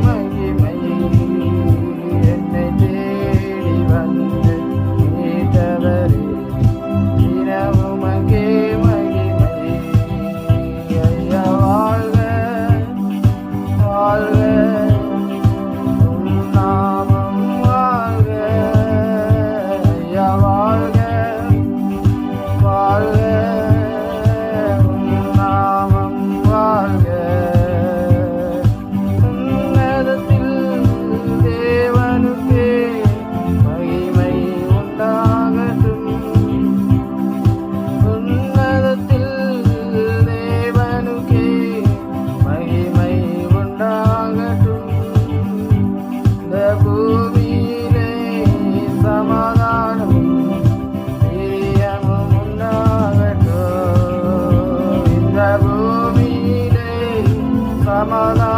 மகிமை என்னை தேடி வந்து மீட்டவரே தினமும் அங்கே மகிமை ஐயா வாழ்க வாழ்க உம் நாமம் வாழ்க ஐயா வாழ்க வாழ்க உம் நாமம் வாழ்க உன்னதத்தில் தேவனுக்கே மகிமை உண்டாகட்டும் உன்னதத்தில் தேவனுக்கே மகிமை உண்டாகட்டும் இந்த பூமியிலே சமாதானம் பிரியமும் உண்டாகட்டும் இந்த பூமியிலே சமாதானம்